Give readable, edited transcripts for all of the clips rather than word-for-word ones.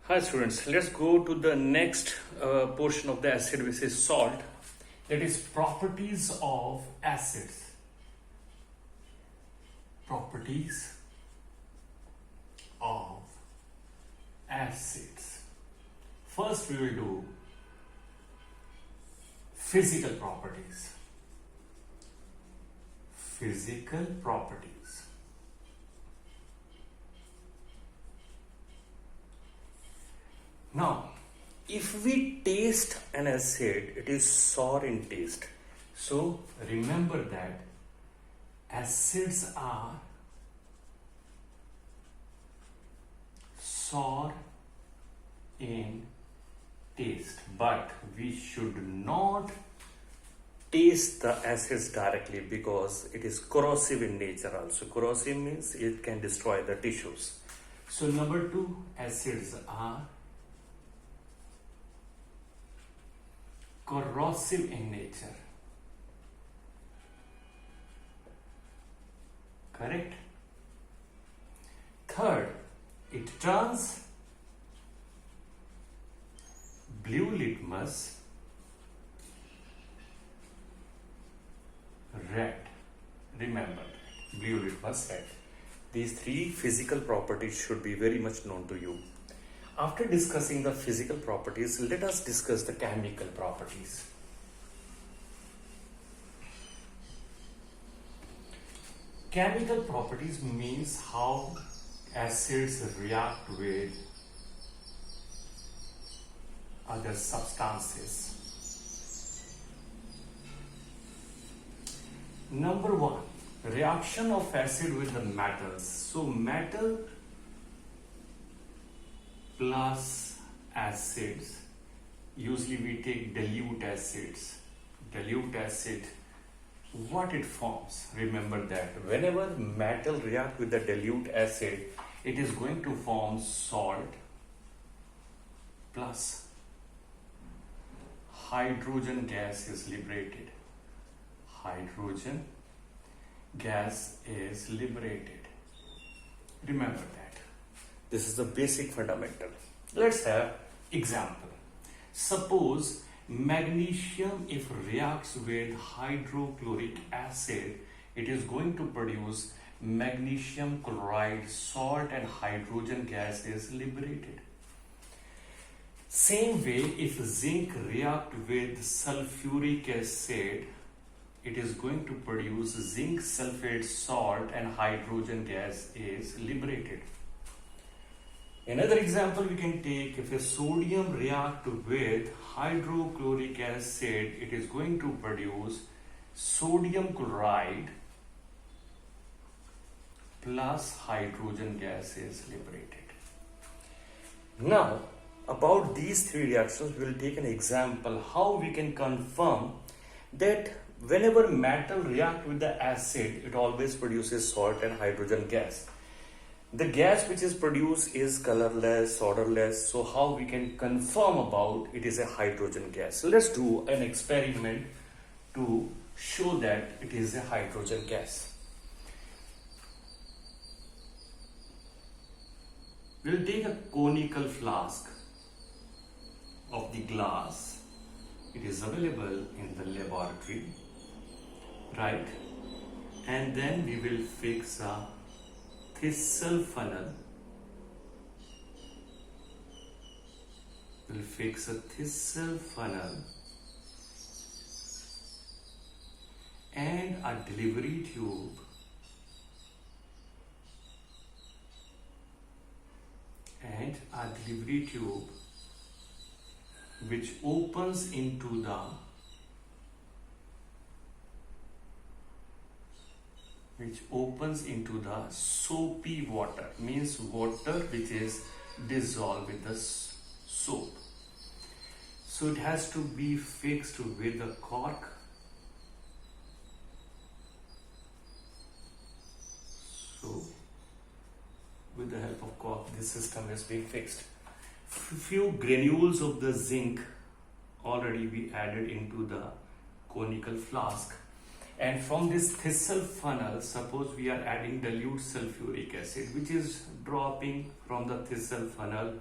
Hi students, let's go to the next portion of the acid which is salt, that is properties of acids. Properties of acids. First we will do physical properties. Physical properties. Now, if we taste an acid, it is sour in taste. So remember that acids are sour in taste, but we should not taste the acids directly because it is corrosive in nature also. Corrosive means it can destroy the tissues. So number 2, acids are corrosive in nature. Correct? Third, it turns blue litmus red. Remember that. Blue litmus red. These 3 physical properties should be very much known to you. After discussing the physical properties, let us discuss the chemical properties. Chemical properties means how acids react with other substances. Number 1, reaction of acid with the metals. So metal plus acids, usually we take dilute acids. Dilute acid, what it forms? Remember that whenever metal react with the dilute acid, it is going to form salt plus hydrogen gas is liberated. Hydrogen gas is liberated. Remember that. This is the basic fundamental. Let's have example. Suppose magnesium, if reacts with hydrochloric acid, it is going to produce magnesium chloride, salt and hydrogen gas is liberated. Same way, if zinc react with sulfuric acid, it is going to produce zinc sulfate salt and hydrogen gas is liberated. Another example we can take, if a sodium react with hydrochloric acid, it is going to produce sodium chloride plus hydrogen gas is liberated. Now, about these 3 reactions, we will take an example how we can confirm that whenever metal react with the acid, it always produces salt and hydrogen gas. The gas which is produced is colorless, odorless. So how we can confirm about it is a hydrogen gas? Let's do an experiment to show that it is a hydrogen gas. We'll take a conical flask of the glass. It is available in the laboratory, right? And then we will fix a thistle funnel. We'll fix a thistle funnel and a delivery tube which opens into the soapy water, means water which is dissolved with the soap. So it has to be fixed with a cork. So with the help of cork, this system is being fixed. Few granules of the zinc already we added into the conical flask. And from this thistle funnel, suppose we are adding dilute sulfuric acid, which is dropping from the thistle funnel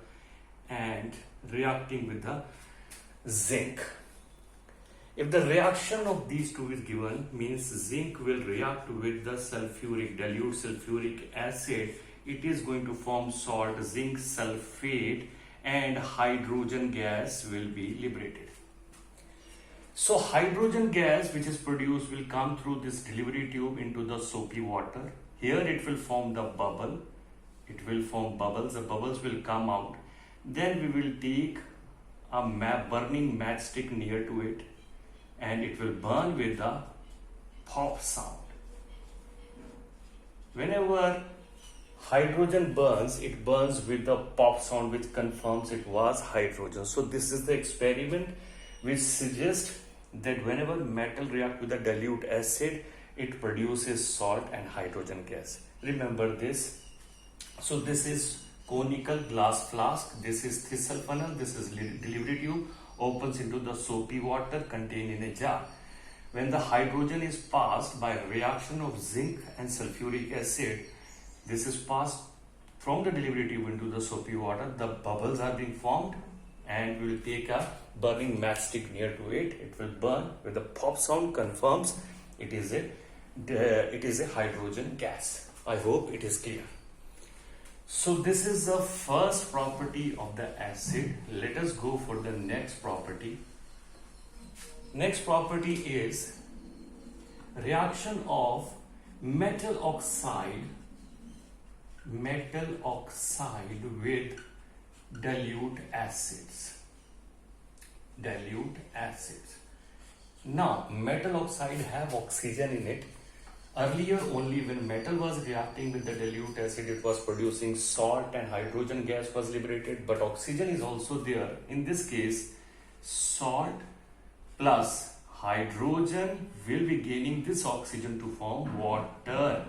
and reacting with the zinc. If the reaction of these two is given, means zinc will react with the dilute sulfuric acid, it is going to form salt, zinc sulfate, and hydrogen gas will be liberated. So hydrogen gas which is produced will come through this delivery tube into the soapy water. Here it will form the bubble. It will form bubbles. The bubbles will come out. Then we will take a burning matchstick near to it, and it will burn with the pop sound. Whenever hydrogen burns, it burns with the pop sound, which confirms it was hydrogen. So this is the experiment which suggests that whenever metal reacts with the dilute acid, it produces salt and hydrogen gas. Remember this. So this is conical glass flask, this is thistle funnel, this is delivery tube, opens into the soapy water contained in a jar. When the hydrogen is passed by reaction of zinc and sulfuric acid, this is passed from the delivery tube into the soapy water. The bubbles are being formed, and we will take a burning matchstick near to it. It will burn with the pop sound, confirms it is a hydrogen gas. I hope it is clear. So this is the first property of the acid. Let us go for the next property. Next property is reaction of metal oxide with dilute acids. Now metal oxide have oxygen in it. Earlier only when metal was reacting with the dilute acid, it was producing salt and hydrogen gas was liberated, but oxygen is also there. In this case, salt plus hydrogen will be gaining this oxygen to form water.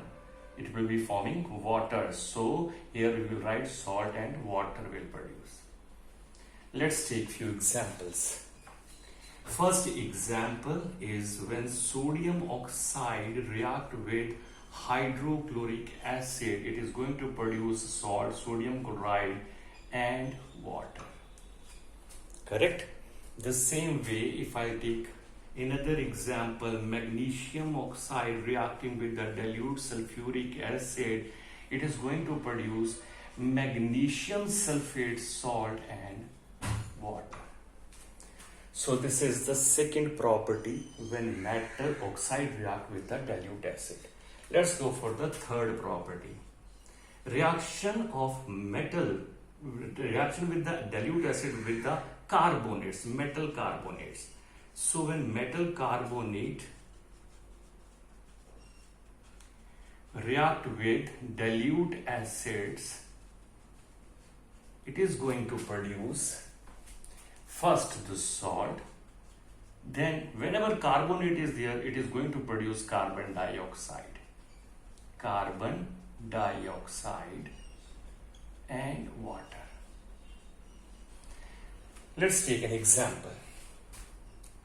It will be forming water. So here we will write salt and water will produce. Let's take few examples. First example is when sodium oxide react with hydrochloric acid, it is going to produce salt, sodium chloride, and water. Correct? The same way, if I take another example, magnesium oxide reacting with the dilute sulfuric acid, it is going to produce magnesium sulfate, salt, and water. So this is the second property when metal oxide react with the dilute acid. Let's go for the third property. Reaction with the dilute acid with the carbonates, metal carbonates. So when metal carbonate react with dilute acids, it is going to produce first the salt, then whenever carbonate is there, it is going to produce carbon dioxide and water. Let's take an example.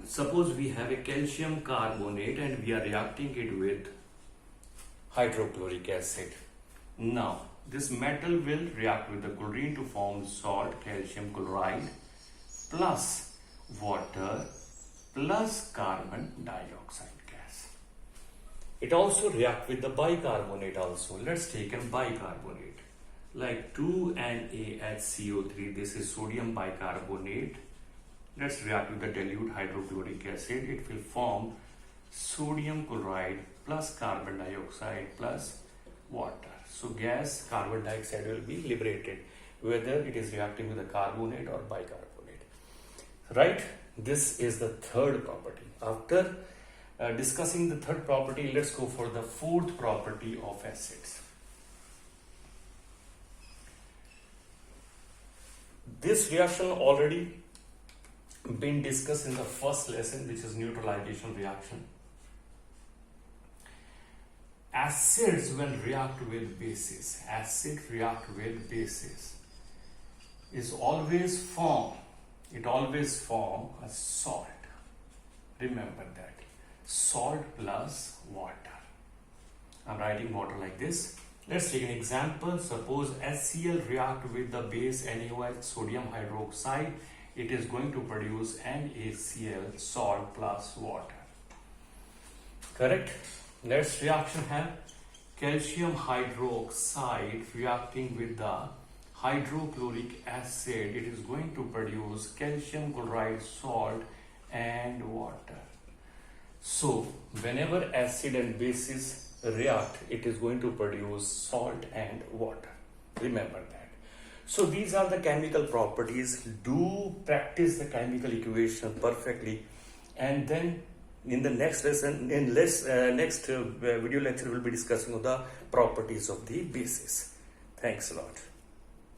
Suppose we have a calcium carbonate and we are reacting it with hydrochloric acid. Now this metal will react with the chlorine to form salt, calcium chloride, plus water plus carbon dioxide gas. It also reacts with the bicarbonate also. Let's take a bicarbonate like 2NaHCO3. This is sodium bicarbonate. Let's react with the dilute hydrochloric acid. It will form sodium chloride plus carbon dioxide plus water. So gas, carbon dioxide will be liberated whether it is reacting with a carbonate or bicarbonate. Right? This is the third property. After discussing the third property, let's go for the fourth property of acids. This reaction already been discussed in the first lesson, which is neutralization reaction. Acids when react with bases, is always form a salt. Remember that. Salt plus water. I'm writing water like this. Let's take an example. Suppose HCl react with the base NaOH sodium hydroxide. It is going to produce NaCl salt plus water. Correct? Next reaction have calcium hydroxide reacting with the hydrochloric acid. It is going to produce calcium chloride salt and water. So whenever acid and bases react, it is going to produce salt and water. Remember that. So these are the chemical properties. Do practice the chemical equation perfectly, and then in the next lesson, next video lecture, we'll be discussing the properties of the bases. Thanks a lot.